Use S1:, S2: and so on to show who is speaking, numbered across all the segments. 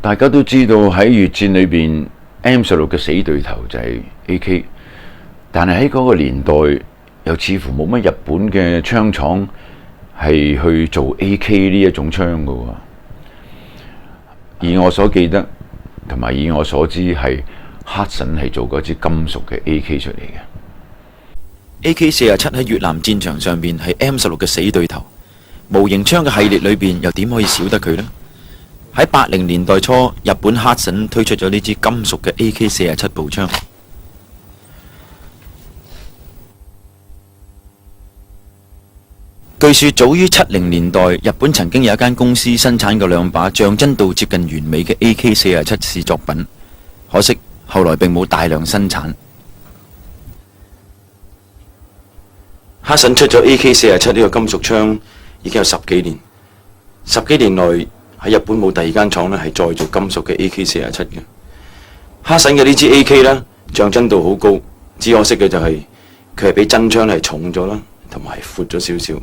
S1: 大家都知道喺越戰裏邊 M16嘅死對頭就係 AK， 但係喺嗰個年代又似乎冇乜日本嘅槍廠係去做 AK 呢一種槍嘅喎。以我所記得同埋以我所知係黑神係做過支金屬嘅 AK 出嚟嘅。
S2: AK-47喺越南戰場上邊係 M16嘅死對頭，模型槍嘅系列裏邊又點可以少得佢呢？喺80年代初，日本黑神推出咗呢支金屬嘅 AK-47步槍。據說早於70年代，日本曾經有一間公司生產過兩把像真度接近完美嘅 AK-47試作品，可惜後來並冇大量生產。黑神出咗 AK-47呢個金屬槍已經有10幾年，10幾年內喺日本冇第二間廠咧係再做金屬嘅 AK-47嘅。黑神嘅呢支 AK 呢，像真度好高，只可惜嘅就係佢係比真槍係重咗啦，同埋闊咗少少。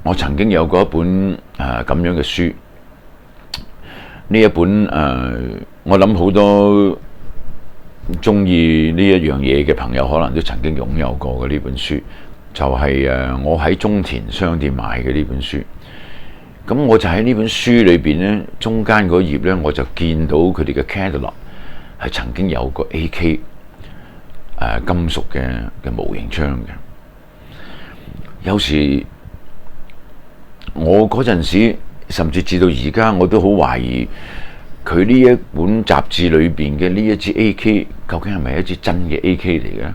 S1: 我曾經有過一本咁樣嘅書，呢一本我諗好多中意呢一樣嘢嘅朋友可能都曾經擁有過嘅呢本書，就係我喺中田商店買嘅呢本書。咁我就喺呢本書裏邊呢，中間嗰頁呢，我就見到佢哋嘅 catalog 係曾經有個 AK 金屬嘅模型槍嘅。有時我嗰陣時，甚至至到而家，我都好懷疑佢呢一本雜誌裏邊嘅呢一支 AK 究竟係咪一支真嘅 AK 嚟嘅？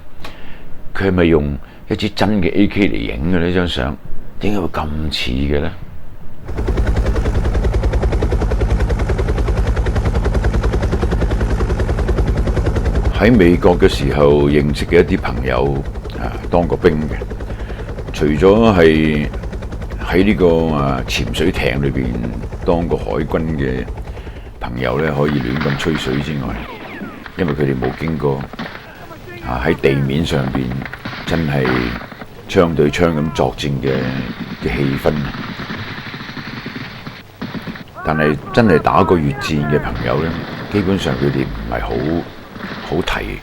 S1: 佢係咪用一支真嘅 AK 嚟影嘅呢張相？點解會咁似嘅呢？喺美國嘅時候認識嘅一啲朋友當過兵嘅，除咗係喺呢個潛水艇裏邊當過海軍嘅朋友咧，可以亂咁吹水之外，因為佢哋冇經過喺地面上邊真係槍對槍咁作戰嘅氣氛。但係真係打過越戰嘅朋友咧，基本上佢哋唔係好提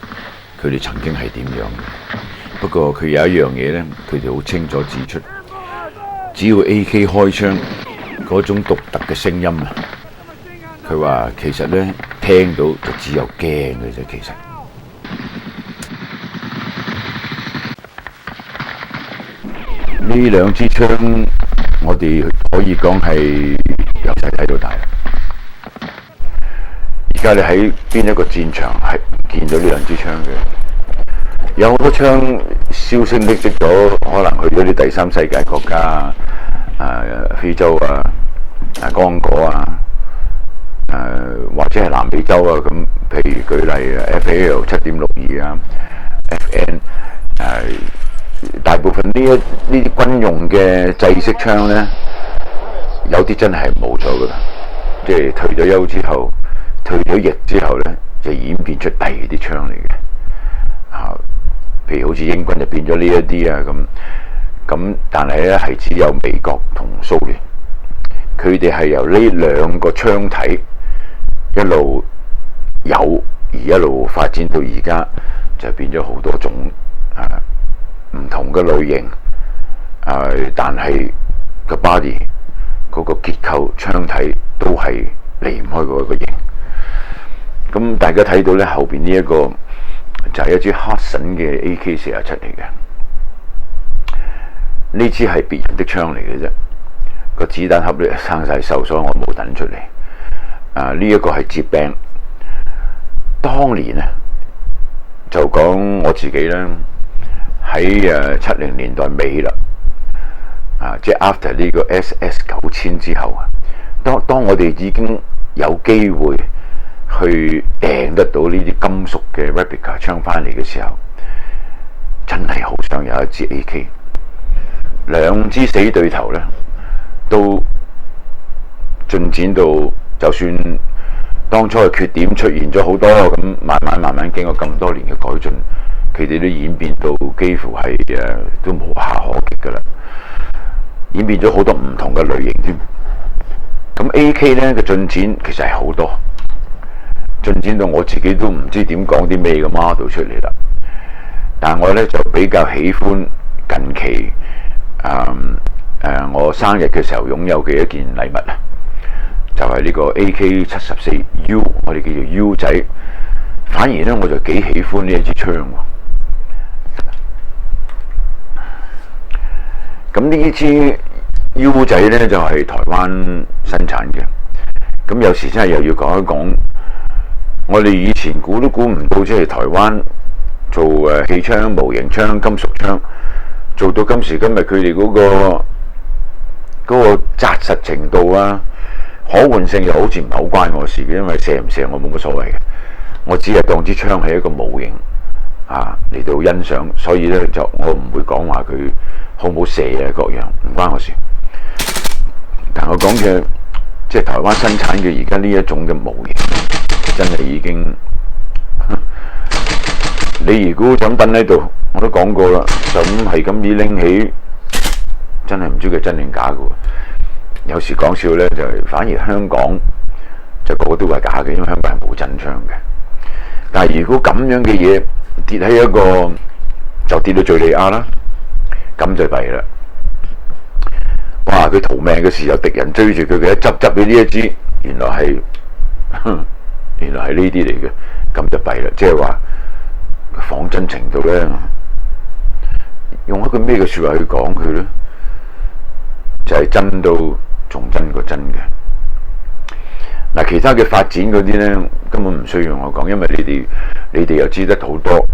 S1: 佢哋曾經係點樣嘅。不過佢有一樣嘢咧，佢哋好清楚指出，只要 AK 開槍嗰種獨特嘅聲音啊，佢話其實咧聽到就只有驚嘅啫。其實呢兩支槍，我哋可以講係由細睇到大。而家你喺邊一個戰場係唔見到呢兩支槍嘅？有好多槍銷聲匿跡咗，可能去咗啲第三世界國家非洲剛果或者係南美洲咁。譬如舉例FAL 7.62FN 大部分呢啲軍用嘅制式槍呢，有啲真係冇咗噶啦，即係退咗休之後，退咗役之後呢，就演變出第二啲槍嚟嘅。譬如好似英軍就變咗呢一啲咁，但係呢係只有美國同蘇聯，佢哋係由呢兩個槍體一路有而一路發展到而家，就變咗好多種唔同嘅類型，但係個 body 嗰個結構槍體都係離唔開嗰個型。咁大家睇到呢後邊呢一個就係一支黑神嘅 AK-47嚟嘅。呢支係別人的槍嚟嘅啫，個子彈盒咧生晒鏽，所以我冇彈出嚟。呢一個係接柄。當年呢，就講我自己咧喺70年代尾啦，即係 after 呢個 SS9000之後啊，當我哋已經有機會去訂得到呢啲金屬嘅 replica 槍翻嚟嘅時候，真係好想有一支 AK。兩支死對頭咧，都進展到就算當初嘅缺點出現咗好多，咁慢慢經過咁多年嘅改進，佢哋都演變到幾乎係都無懈可擊噶啦，演變咗好多唔同嘅類型添。咁 AK 咧嘅進展其實係好多，進展到我自己都唔知點講啲咩嘅 model 出嚟啦。但係我咧就比較喜歡近期我生日嘅時候擁有嘅一件禮物啊，就係呢個 AK-74U， 我哋叫做 U 仔。反而咧我就幾喜歡呢一支槍喎。咁呢支 U 仔咧就係台灣生產嘅。咁有時真係又要講一講，我哋以前估都估唔到，即係台灣做氣槍、模型槍、金屬槍，做到今時今日佢哋嗰個紮實程度啊，可換性又好似唔係好關我事嘅，因為射唔射我冇乜所謂嘅，我只係當支槍係一個模型嚟到欣賞，所以咧就我唔會講話佢好唔好射啊，各樣唔關我事。但我講嘅即係台灣生產嘅而家呢一種嘅模型，真係已經你如果就咁等喺度，我都講過啦，就咁係咁依拎起，真係唔知佢真定假嘅。有時講笑咧，就係反而香港就個個都係假嘅，因為香港係冇真槍嘅。但係如果咁樣嘅嘢跌喺一個就跌到敍利亞啦，咁就弊啦。哇！佢逃命嘅時候，敵人追住佢嘅一執起呢一支，原來係呢啲嚟嘅，咁就弊啦。即係話仿真程度咧，用一個咩嘅説話去講佢咧，就係真到仲真過真嘅。嗱，其他嘅發展嗰啲咧，根本唔需要我講，因為你哋又知得好多，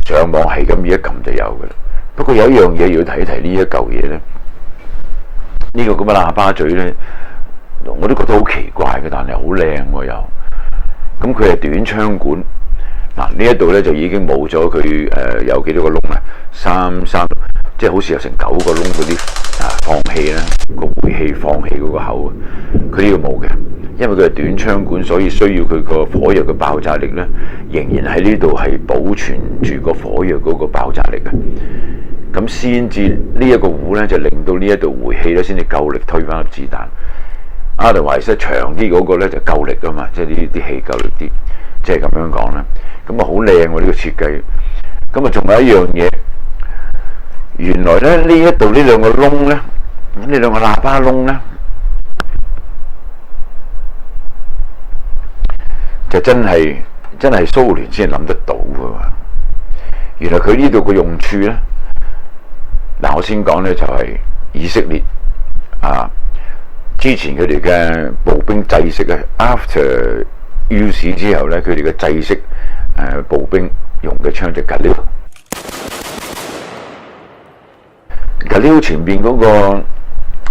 S1: 上網係咁一撳就有嘅啦。不過有一樣嘢要提一提呢一嚿嘢咧，呢個咁嘅喇叭嘴咧，我都覺得好奇怪嘅，但係好靚喎又。咁佢係短槍管，嗱呢一度咧就已經冇咗佢有幾多個窿啊？三，即係好似有成9個窿嗰啲放氣啦，個回氣放氣嗰個口，佢呢個冇嘅。因為佢係短槍管，所以需要佢個火藥嘅爆炸力咧，仍然喺呢度係保存住個火藥嗰個爆炸力嘅。咁先至呢一個壺咧，就令到呢一度回氣咧，先至夠力推翻粒子彈。Otherwise長啲嗰個咧就夠力噶嘛，即係呢啲氣夠力啲，即係咁樣講啦。咁啊好靚喎呢個設計。咁啊仲有一樣嘢，原來咧呢一度呢兩個窿咧，呢兩個喇叭窿咧，就真係蘇聯先諗得到㗎嘛。原來佢呢度個用處咧，嗱我先講咧就係以色列之前佢哋嘅步兵制式咧 ，after use 之後咧，佢哋嘅制式步兵用嘅槍就 Galil 前邊嗰個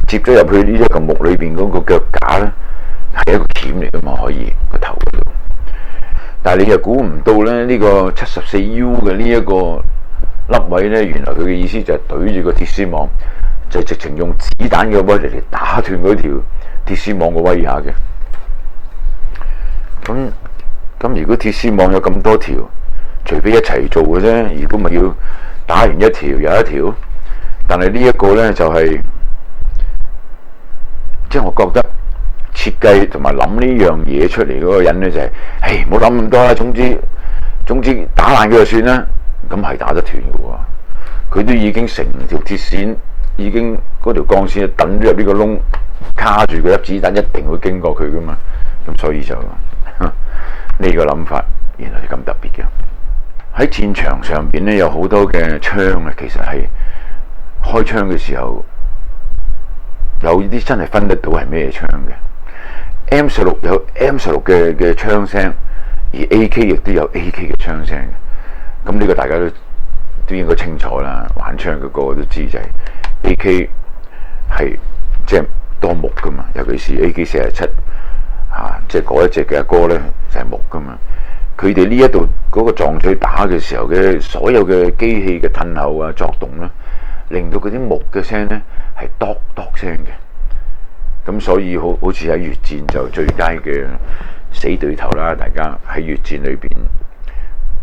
S1: 接咗入去呢一個木裏邊嗰個腳架咧，係一個鉗嚟噶嘛，可以個頭嗰度。但係你又估唔到咧，呢個74U 嘅呢一個粒位咧，原來佢嘅意思就係對住個鐵絲網。就直情用子彈嘅威力嚟打斷嗰條鐵絲網嘅威下嘅。咁如果鐵絲網有咁多條，除非一齊做嘅啫。如果咪要打完一條又一條，但係呢一個咧就係、即係我覺得設計同埋諗呢樣嘢出嚟嗰個人咧就係、唔好諗咁多啦。總之打爛佢就算啦。咁係打得斷嘅喎，佢都已經成條鐵線。已經嗰條鋼線等咗入呢個窿，卡住佢粒子彈一定會經過佢噶嘛，咁所以就呢個諗法原來係咁特別嘅。喺戰場上邊咧有好多嘅槍啊，其實係開槍嘅時候有啲真係分得到係咩槍嘅。M16有 M16嘅槍聲，而 AK 亦都有 AK 嘅槍聲嘅。咁呢個大家都應該清楚啦，玩槍嘅個個都知就係。AK 係即係多木噶嘛，尤其是 AK-47即係嗰一隻嘅一哥咧就係木噶嘛。佢哋呢一度嗰個撞嘴打嘅時候嘅所有嘅機器嘅褪後啊作動咧，令到嗰啲木嘅聲咧係篤篤聲嘅。咁所以好似喺越戰就最佳嘅死對頭啦。大家喺越戰裏邊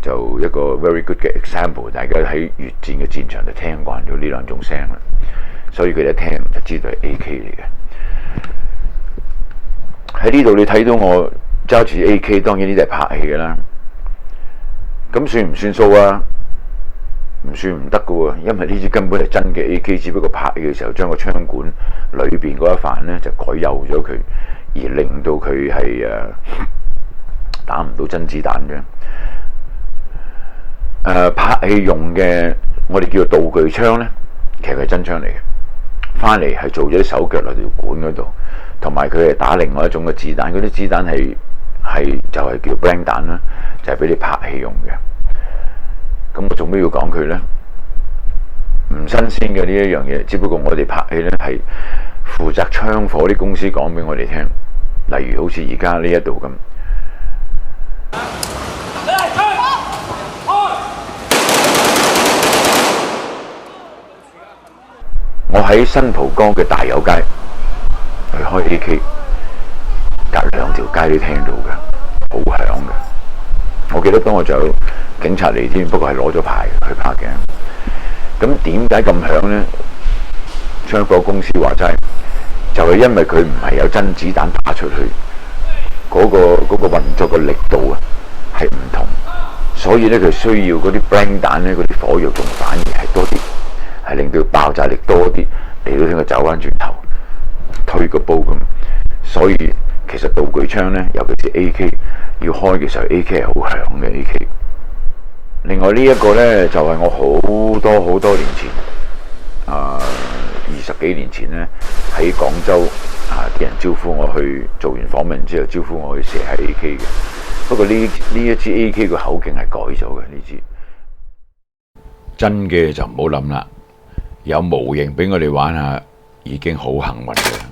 S1: 就一個 very good 嘅 example， 大家喺越戰嘅戰場就聽慣咗呢兩種聲啦。所以佢哋一聽就知道係 AK 嚟嘅。喺呢度你睇到我揸住 AK， 當然呢啲係拍戲嘅啦。咁算唔算數啊？唔算唔得嘅喎，因為呢支根本係真嘅 AK， 只不過拍戲嘅時候將個槍管裏邊嗰一範呢就改幼咗佢，而令到佢係打唔到真子彈嘅。拍戲用嘅我哋叫做道具槍呢，其實係真槍嚟嘅，翻嚟係做咗啲手腳落條管嗰度，同埋佢係打另外一種嘅子彈，嗰啲子彈係就係叫 blank 彈啦，就係俾你拍戲用嘅。咁我做咩要講佢呢？唔新鮮嘅呢一樣嘢，只不過我哋拍戲呢係負責槍火啲公司講俾我哋聽，例如好似而家呢一度咁。我喺新蒲崗嘅大有街去開 AK， 隔2條街都聽到嘅，好響嘅。我記得當我就有警察嚟添，不過係攞咗牌去拍嘅。咁點解咁響呢？槍火公司話齋，就係因為佢唔係有真子彈打出去，嗰個運作嘅力度啊係唔同，所以咧佢需要嗰啲 blank 彈咧，嗰啲火藥仲反而係多啲，係令到爆炸力多啲，嚟到聽佢走翻轉頭推個煲咁。所以其實道具槍咧，尤其是 AK 要開嘅時候 ，AK 係好響嘅 AK。另外呢一個咧就係我好多年前，20幾年前咧喺廣州啲人招呼我去做完訪問之後，招呼我去射下 AK 嘅。不過呢一支 AK 個口徑係改咗嘅，呢支真嘅就唔好諗啦，有模型俾我哋玩下已經好幸運嘅。